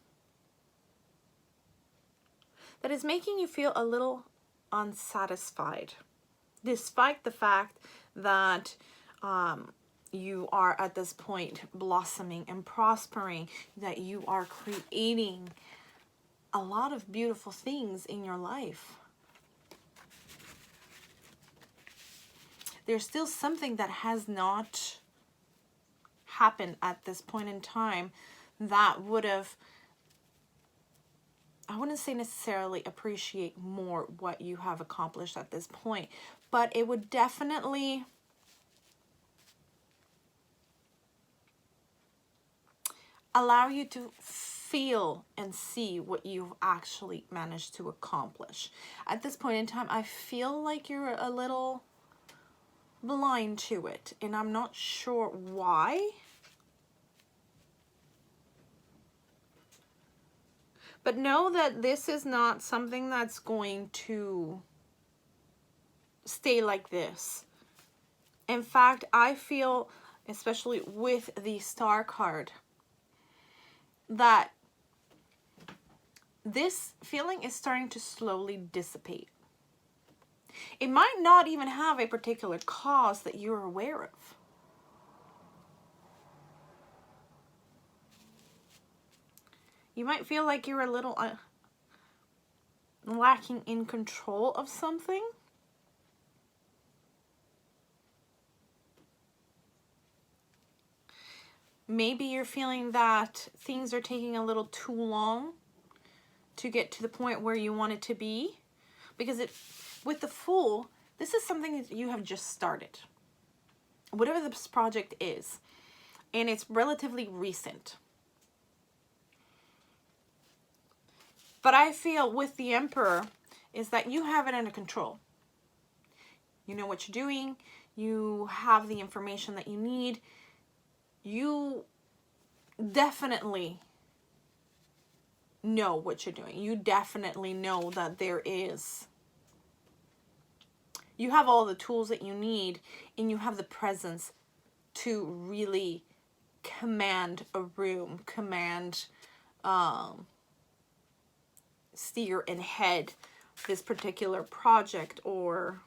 that is making you feel a little unsatisfied, despite the fact that you are at this point blossoming and prospering, that you are creating a lot of beautiful things in your life. There's still something that has not happened at this point in time that would have, I wouldn't say necessarily appreciate more what you have accomplished at this point, but it would definitely allow you to feel and see what you've actually managed to accomplish. At this point in time, I feel like you're a little blind to it, and I'm not sure why. But know that this is not something that's going to stay like this. In fact, I feel, especially with the Star card, that this feeling is starting to slowly dissipate. It might not even have a particular cause that you're aware of. You might feel like you're a little lacking in control of something. Maybe you're feeling that things are taking a little too long to get to the point where you want it to be. Because with the Fool, this is something that you have just started. Whatever this project is. And it's relatively recent. But I feel with the Emperor is that you have it under control. You know what you're doing. You have the information that you need. You definitely know what you're doing. You definitely know that you have all the tools that you need, and you have the presence to really command a room, steer and head this particular project or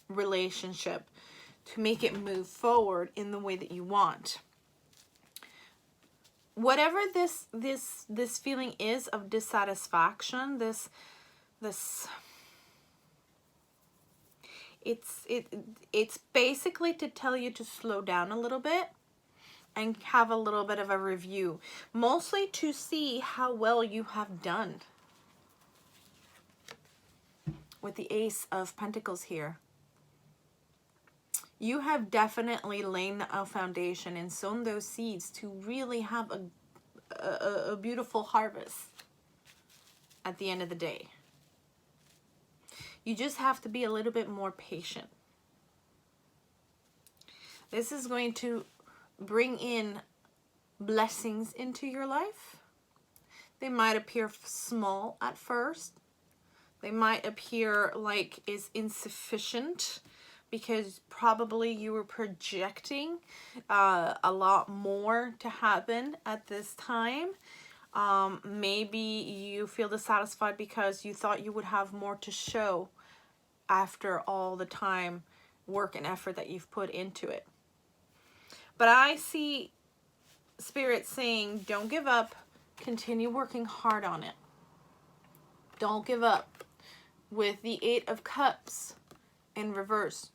relationship to make it move forward in the way that you want. Whatever this feeling is of dissatisfaction, it's basically to tell you to slow down a little bit and have a little bit of a review, mostly to see how well you have done. With the Ace of Pentacles here, you have definitely laid a foundation and sown those seeds to really have a beautiful harvest at the end of the day. You just have to be a little bit more patient. This is going to bring in blessings into your life. They might appear small at first. They might appear like is insufficient because probably you were projecting a lot more to happen at this time. Maybe you feel dissatisfied because you thought you would have more to show after all the time, work, and effort that you've put into it. But I see Spirit saying, don't give up. Continue working hard on it. Don't give up. With the Eight of Cups in reverse,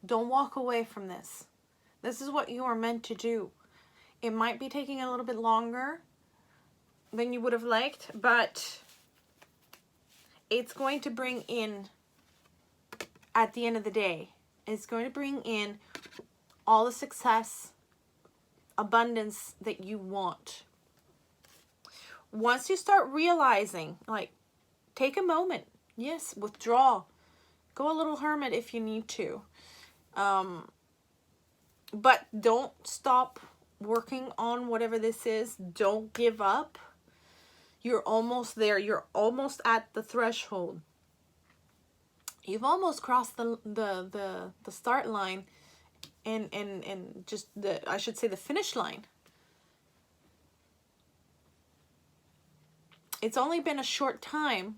don't walk away from this. This is what you are meant to do. It might be taking a little bit longer than you would have liked, but it's going to bring in, at the end of the day, it's going to bring in all the success, abundance that you want. Once you start realizing, like, take a moment. Yes, withdraw. Go a little hermit if you need to. But don't stop working on whatever this is. Don't give up. You're almost there. You're almost at the threshold. You've almost crossed the start line and just I should say the finish line. It's only been a short time,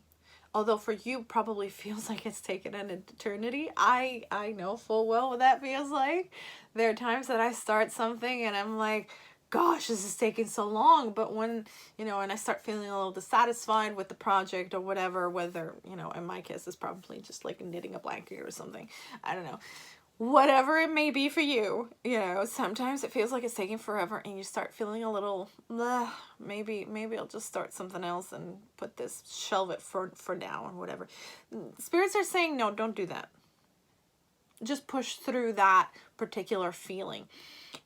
although for you probably feels like it's taken an eternity. I know full well what that feels like. There are times that I start something and I'm like, gosh, this is taking so long. But when, and I start feeling a little dissatisfied with the project or whatever, whether, in my case, it's probably just like knitting a blanket or something. I don't know. Whatever it may be for you, sometimes it feels like it's taking forever and you start feeling a little, maybe I'll just start something else and put this, shelve it for now or whatever. Spirits are saying, no, don't do that. Just push through that particular feeling.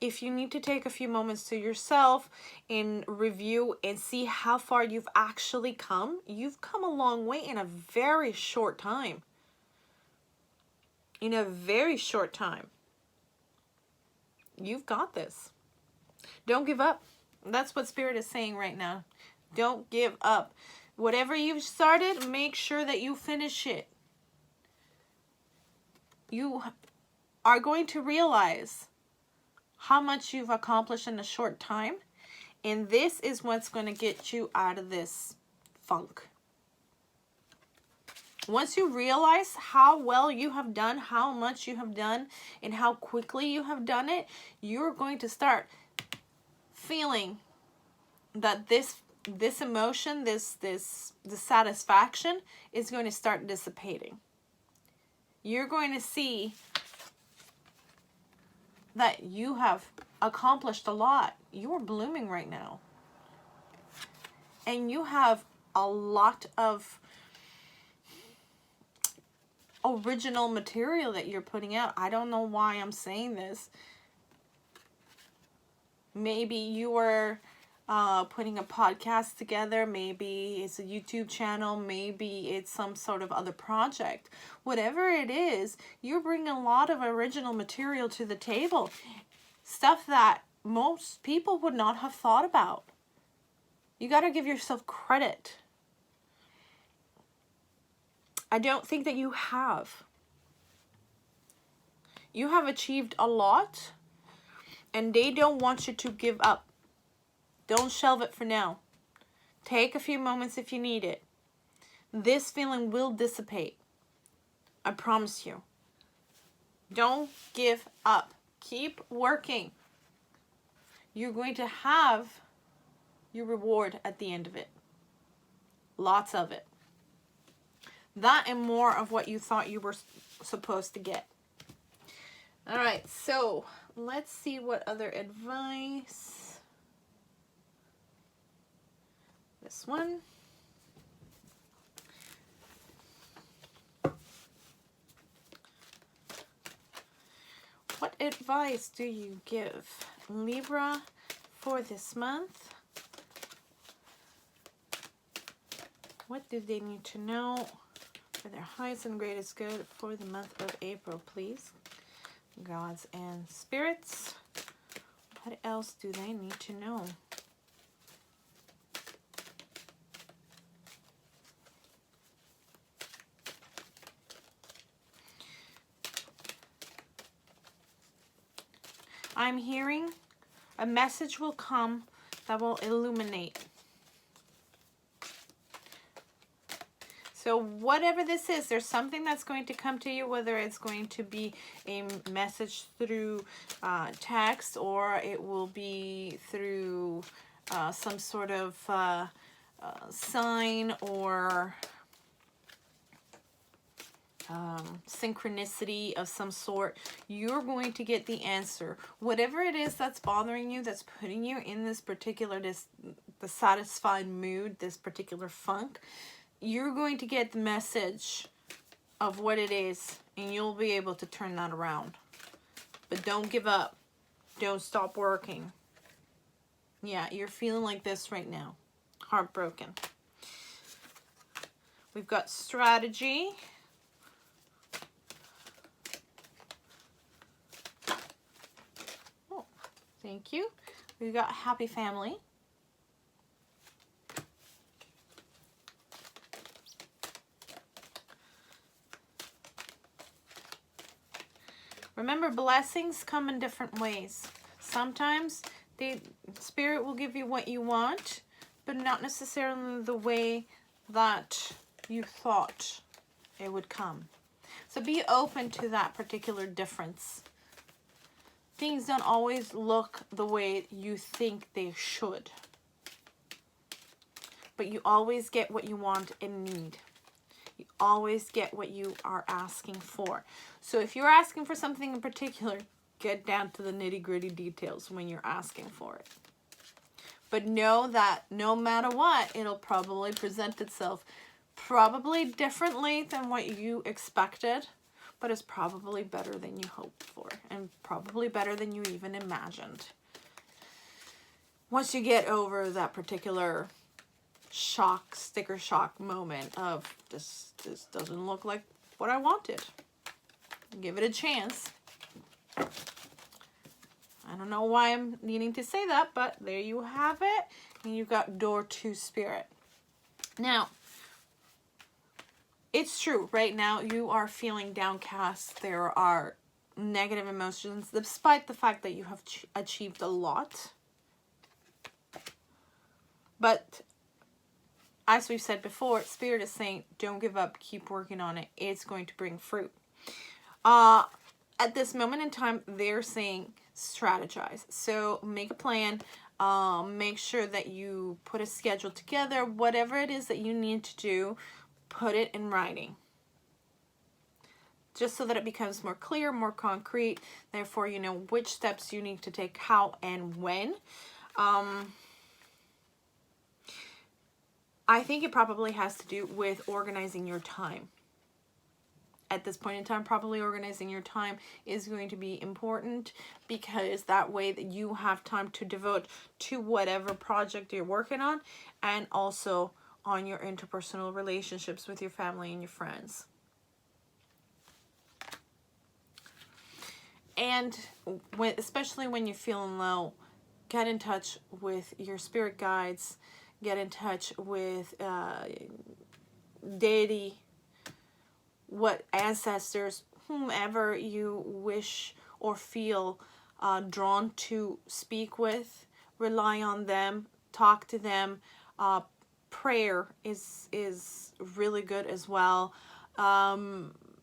If you need to take a few moments to yourself and review and see how far you've actually come, you've come a long way in a very short time. in a very short time. You've got this. Don't give up. That's what Spirit is saying right now. Don't give up. Whatever you've started, make sure that you finish it. You are going to realize how much you've accomplished in a short time. And this is what's going to get you out of this funk. Once you realize how well you have done, how much you have done, and how quickly you have done it, you're going to start feeling that this emotion, this satisfaction is going to start dissipating. You're going to see that you have accomplished a lot. You are blooming right now. And you have a lot of original material that you're putting out. I don't know why I'm saying this. Maybe you were putting a podcast together. Maybe it's a YouTube channel. Maybe it's some sort of other project. Whatever it is, you're bringing a lot of original material to the table. Stuff that most people would not have thought about. You got to give yourself credit. I don't think that you have. You have achieved a lot, and they don't want you to give up. Don't shelve it for now. Take a few moments if you need it. This feeling will dissipate. I promise you. Don't give up. Keep working. You're going to have your reward at the end of it. Lots of it. That and more of what you thought you were supposed to get. All right, so let's see what other advice. This one. What advice do you give Libra for this month? What do they need to know for their highest and greatest good for the month of April, please? Gods and spirits. What else do they need to know? I'm hearing a message will come that will illuminate. So whatever this is, there's something that's going to come to you, whether it's going to be a message through text, or it will be through some sort of sign or synchronicity of some sort. You're going to get the answer. Whatever it is that's bothering you, that's putting you in this particular, the satisfied mood, this particular funk, you're going to get the message of what it is, and you'll be able to turn that around. But don't give up. Don't stop working. Yeah, you're feeling like this right now. Heartbroken. We've got strategy. Oh, thank you. We've got happy family. Remember, blessings come in different ways. Sometimes the Spirit will give you what you want, but not necessarily the way that you thought it would come. So be open to that particular difference. Things don't always look the way you think they should, but you always get what you want and need. You always get what you are asking for. So if you're asking for something in particular, get down to the nitty-gritty details when you're asking for it. But know that no matter what, it'll probably present itself probably differently than what you expected, but it's probably better than you hoped for, and probably better than you even imagined. Once you get over that particular sticker shock moment of this doesn't look like what I wanted. Give it a chance. I don't know why I'm needing to say that, but there you have it. And you've got door to Spirit. Now, it's true. Right now, you are feeling downcast. There are negative emotions, despite the fact that you have achieved a lot. But as we've said before, Spirit is saying, don't give up. Keep working on it. It's going to bring fruit. At this moment in time, they're saying strategize. So make a plan. Make sure that you put a schedule together. Whatever it is that you need to do, put it in writing. Just so that it becomes more clear, more concrete. Therefore, you know which steps you need to take, how and when. I think it probably has to do with organizing your time. At this point in time, probably organizing your time is going to be important, because that way that you have time to devote to whatever project you're working on, and also on your interpersonal relationships with your family and your friends. And especially when you're feeling low, get in touch with your spirit guides, get in touch with deity, what ancestors, whomever you wish or feel drawn to speak with. Rely on them, talk to them. Prayer is really good as well.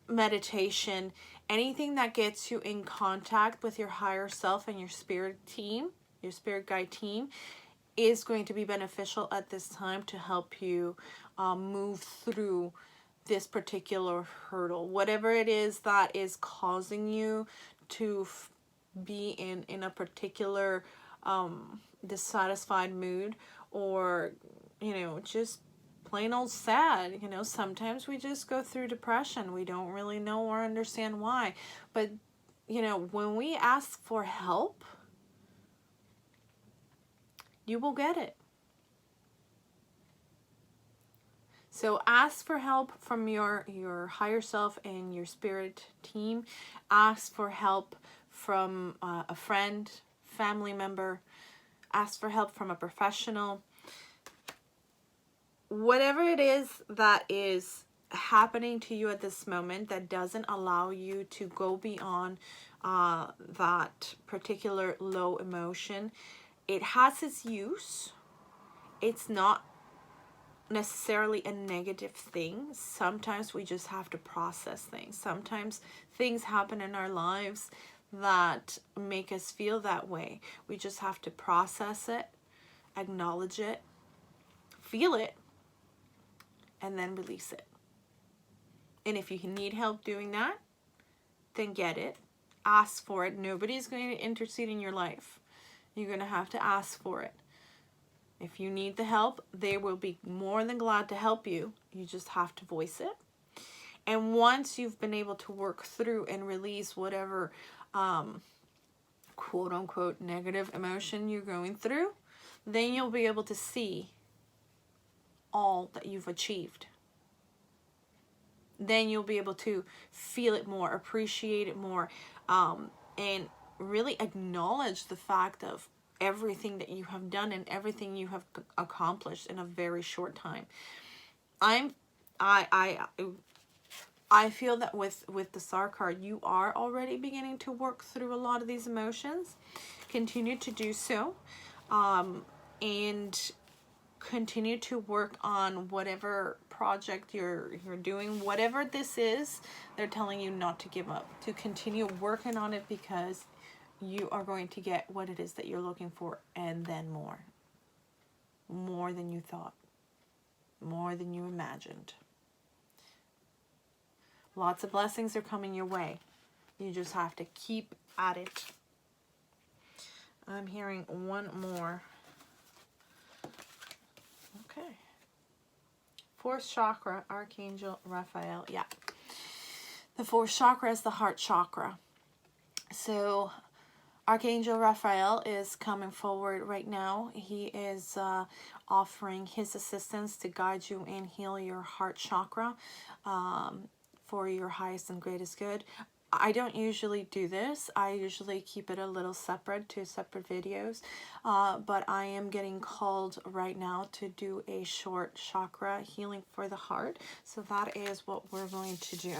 Meditation, anything that gets you in contact with your higher self and your spirit team, your spirit guide team, is going to be beneficial at this time to help you move through this particular hurdle. Whatever it is that is causing you to be in a particular dissatisfied mood, or, you know, just plain old sad. You know, sometimes we just go through depression. We don't really know or understand why. But, you know, when we ask for help, you will get it. So ask for help from your higher self and your spirit team. Ask for help from a friend, family member. Ask for help from a professional. Whatever it is that is happening to you at this moment that doesn't allow you to go beyond that particular low emotion, it has its use. It's not necessarily a negative thing. Sometimes we just have to process things. Sometimes things happen in our lives that make us feel that way. We just have to process it, acknowledge it, feel it, and then release it. And if you need help doing that, then get it. Ask for it. Nobody's going to intercede in your life. You're going to have to ask for it. If you need the help, they will be more than glad to help you. You just have to voice it. And once you've been able to work through and release whatever quote unquote negative emotion you're going through, then you'll be able to see all that you've achieved. Then you'll be able to feel it more, appreciate it more, and really acknowledge the fact of everything that you have done and everything you have accomplished in a very short time. I feel that with the Star card, you are already beginning to work through a lot of these emotions. Continue to do so, and continue to work on whatever project you're doing. Whatever this is, they're telling you not to give up, to continue working on it, because you are going to get what it is that you're looking for, and then more than you thought, more than you imagined. Lots of blessings are coming your way. You just have to keep at it. I'm hearing one more. Okay. Fourth chakra, Archangel Raphael. Yeah. The fourth chakra is the heart chakra. So Archangel Raphael is coming forward right now. He is offering his assistance to guide you and heal your heart chakra for your highest and greatest good. I don't usually do this. I usually keep it a little separate, 2 separate videos, but I am getting called right now to do a short chakra healing for the heart. So that is what we're going to do.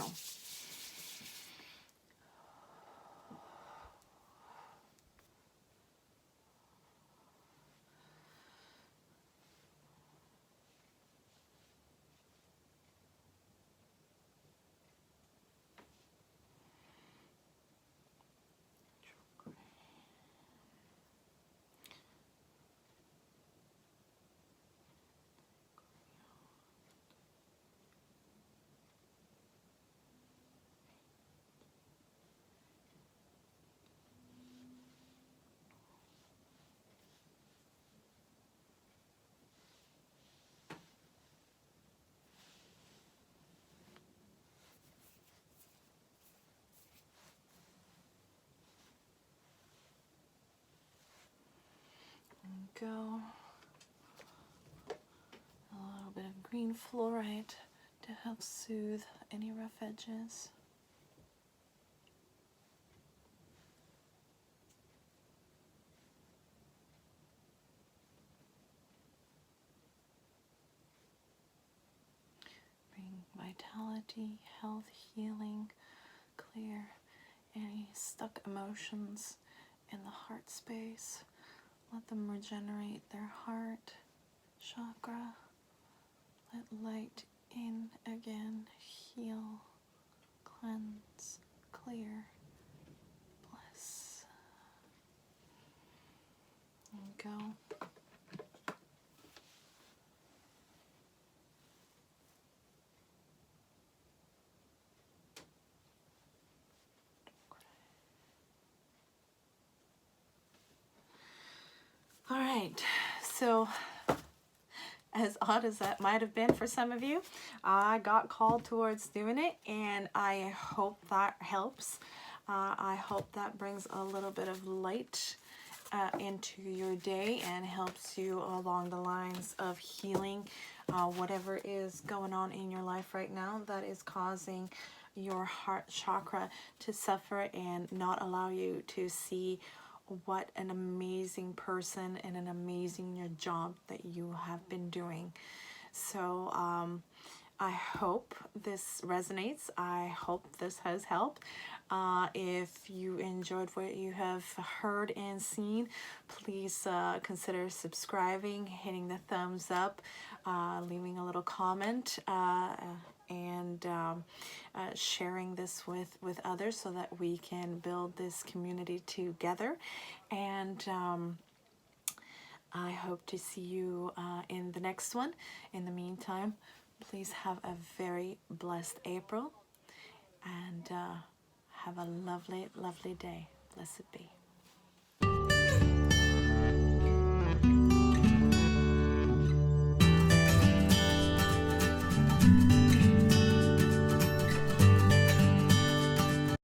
Go a little bit of green fluorite to help soothe any rough edges. Bring vitality, health, healing, clear any stuck emotions in the heart space. Let them regenerate their heart chakra. Let light in again. Heal, cleanse, clear, bless. And go. All right, so as odd as that might have been for some of you, I got called towards doing it, and I hope that helps. I hope that brings a little bit of light into your day and helps you along the lines of healing whatever is going on in your life right now that is causing your heart chakra to suffer and not allow you to see what an amazing person and an amazing job that you have been doing. So I hope this resonates. I hope this has helped. If you enjoyed what you have heard and seen, please consider subscribing, hitting the thumbs up, leaving a little comment, and sharing this with others so that we can build this community together. And I hope to see you in the next one. In the meantime, please have a very blessed April, and have a lovely, lovely day. Blessed be.